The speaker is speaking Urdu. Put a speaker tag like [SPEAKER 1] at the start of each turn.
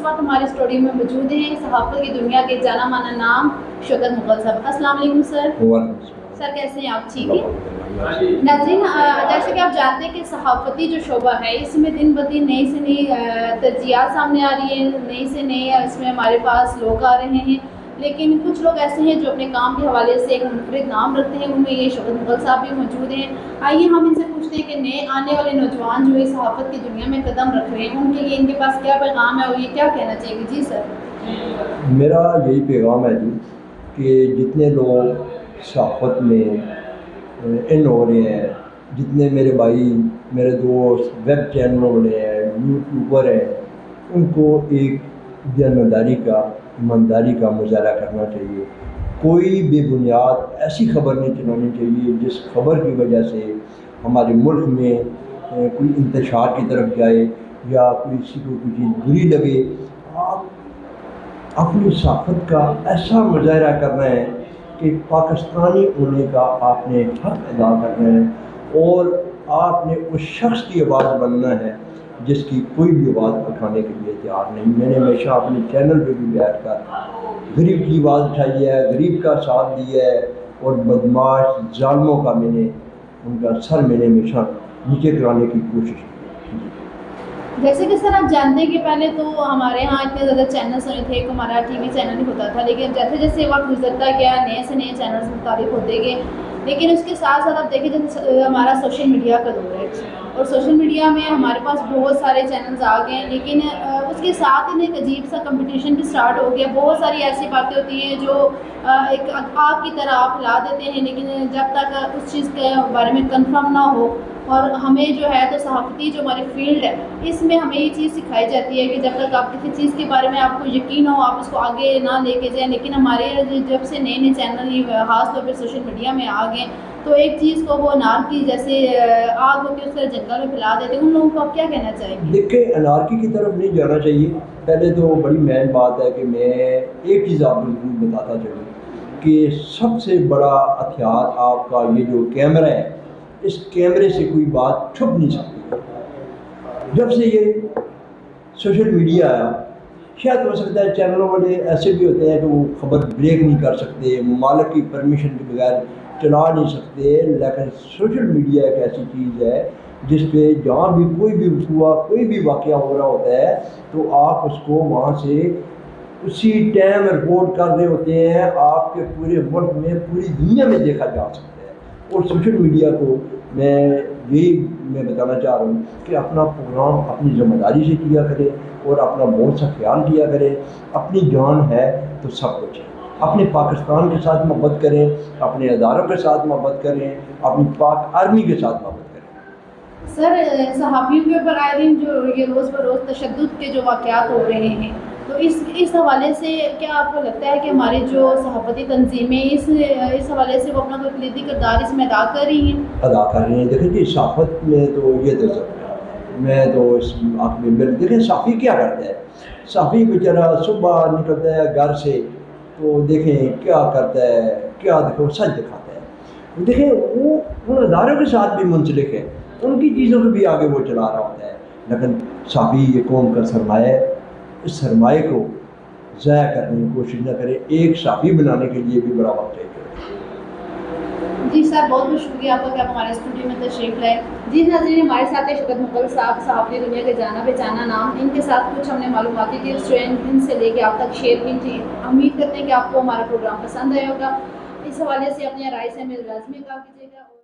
[SPEAKER 1] اس وقت ہماری اسٹوڈیو میں موجود ہیں صحافت کی دنیا کے جانا مانا نام شوکت مغل صاحب. السلام علیکم سر. سر کیسے ہیں آپ؟ ٹھیک ہے. ناظرین جیسے کہ آپ جانتے ہیں کہ صحافتی جو شعبہ ہے اس میں دن بدن نئی سے نئی ترجیحات سامنے آ رہی ہیں, نئی سے نئی اس میں ہمارے پاس لوگ آ رہے ہیں, لیکن کچھ لوگ ایسے ہیں جو اپنے کام کے حوالے سے ایک منفرد نام رکھتے ہیں. ان میں یہ شوکت مغل صاحب بھی موجود ہیں. آئیے ہم ان سے پوچھتے ہیں کہ نئے آنے والے نوجوان جو اس صحافت کی دنیا میں قدم رکھ رہے ہیں ان کے لیے ان کے پاس کیا پیغام ہے اور یہ کیا کہنا چاہیے گے. جی سر.
[SPEAKER 2] میرا یہی پیغام ہے جی کہ جتنے لوگ صحافت میں ان ہو رہے ہیں, جتنے میرے بھائی میرے دوست ویب چینلوں والے ہیں, یوٹیوبر ہیں, ان کو ایک دیانتداری کا ایمانداری کا مظاہرہ کرنا چاہیے. کوئی بے بنیاد ایسی خبر نہیں چلانی چاہیے جس خبر کی وجہ سے ہمارے ملک میں کوئی انتشار کی طرف جائے یا کسی کو کوئی چیز بری لگے. آپ اپنی صحافت کا ایسا مظاہرہ کرنا ہے کہ پاکستانی ہونے کا آپ نے حق ادا کرنا ہے اور آپ نے اس شخص کی آواز بننا ہے جس کی کوئی بھی آواز اٹھانے کے لیے تیار نہیں. میں نے ہمیشہ اپنے چینل پہ بھی بیٹھ کر غریب کی آواز اٹھائی ہے, غریب کا ساتھ دیا ہے, اور بدماش ظالموں کا میں نے ان کا سر میں نے ہمیشہ نیچے کرانے کی کوشش کی.
[SPEAKER 1] جیسے کہ سر آپ جانتے ہیں کہ پہلے تو ہمارے یہاں اتنے زیادہ چینلس نہیں تھے, ایک ہمارا ٹی وی چینل ہی ہوتا تھا, لیکن جیسے جیسے وقت گزرتا گیا نئے سے نئے چینلس مختلف ہوتے گئے. لیکن اس کے ساتھ ساتھ آپ دیکھیں جیسے ہمارا سوشل میڈیا کا دور ہے اور سوشل میڈیا میں ہمارے پاس بہت سارے چینلز آ گئے ہیں, لیکن اس کے ساتھ ہی ایک عجیب سا کمپٹیشن بھی اسٹارٹ ہو گیا. بہت ساری ایسی باتیں ہوتی ہیں جو ایک آگ کی طرح آپ پھیلا دیتے ہیں, لیکن جب تک اس چیز کے بارے میں کنفرم نہ ہو, اور ہمیں جو ہے تو صحافتی جو ہماری فیلڈ ہے اس میں ہمیں یہ چیز سکھائی جاتی ہے کہ جب تک آپ کسی چیز کے بارے میں آپ کو یقین ہو آپ اس کو آگے نہ لے کے جائیں. لیکن ہمارے جب سے نئے نئے چینل خاص طور پہ سوشل میڈیا میں آ گئے تو ایک چیز کو وہ انارکی جیسے آگ ہو کے اس طرح جنگل میں پھیلا دیتے ہیں. ان لوگوں کو آپ کیا کہنا چاہیں گے؟
[SPEAKER 2] دیکھیں انارکی کی طرف نہیں جانا چاہیے. پہلے تو بڑی مین بات ہے کہ میں ایک چیز آپ کو ضرور بتاتا چلوں کہ سب سے بڑا ہتھیار آپ کا یہ جو کیمرہ ہے, اس کیمرے سے کوئی بات چھپ نہیں سکتی. جب سے یہ سوشل میڈیا آیا, شاید ہو سکتا ہے چینلوں والے ایسے بھی ہوتے ہیں کہ وہ خبر بریک نہیں کر سکتے, مالک کی پرمیشن کے بغیر چلا نہیں سکتے, لیکن سوشل میڈیا ایک ایسی چیز ہے جس پہ جہاں بھی کوئی بھی کوئی بھی واقعہ ہو رہا ہوتا ہے تو آپ اس کو وہاں سے اسی ٹائم رپورٹ کر رہے ہوتے ہیں. آپ کے پورے ملک میں پوری دنیا میں دیکھا جا سکتا ہے. اور سوشل میڈیا کو میں بتانا چاہ رہا ہوں کہ اپنا پروگرام اپنی ذمہ داری سے کیا کرے اور اپنا بہت سا خیال کیا کرے. اپنی جان ہے تو سب کچھ ہے. اپنے پاکستان کے ساتھ محبت کریں, اپنے اداروں کے ساتھ محبت کریں, اپنی پاک آرمی کے ساتھ محبت کریں.
[SPEAKER 1] سر صحافیوں کے اوپر آئے دن جو یہ روز بروز تشدد کے جو واقعات ہو رہے ہیں تو اس حوالے سے کیا آپ کو لگتا ہے کہ ہماری جو صحافتی تنظیمیں اس حوالے سے وہ اپنا کوئی کلیدی کردار اس میں ادا کر رہی ہیں؟
[SPEAKER 2] ادا کر رہی ہیں. دیکھیں جی صحافت میں تو یہ تو میں تو اس آپ میں دیکھیں صحافی کیا کرتا ہے. صحافی بیچارہ صبح نکلتا ہے گھر سے تو دیکھیں کیا کرتا ہے, کیا دیکھو سچ دکھاتا ہے. دیکھیں وہ ان اداروں کے ساتھ بھی منسلک ہے, ان کی چیزوں کو بھی آگے وہ چلا رہا ہوتا ہے. لیکن صحافی یہ قوم کا سرمایہ ہے, اس سرمایہ کو ضائع کرنے کی کوشش نہ کرے. ایک صحافی بنانے کے لیے بھی بڑا وقت چاہیے.
[SPEAKER 1] جی سر بہت بہت شکریہ آپ کا کہ آپ ہمارے اسٹوڈیو میں تشریف لائے. جی ناظرین ہمارے ساتھ ہے شوکت مغل صاحب, صحافتی دنیا کے جانا پہچانا نام. ان کے ساتھ کچھ ہم نے معلوماتی ٹپس جو ہیں ان سے لے کے آپ تک شیئر کی تھی. امید کرتے ہیں کہ آپ کو ہمارا پروگرام پسند آیا ہوگا. اس حوالے سے اپنی رائے سے ہمیں لازمی کہا کیجیے گا.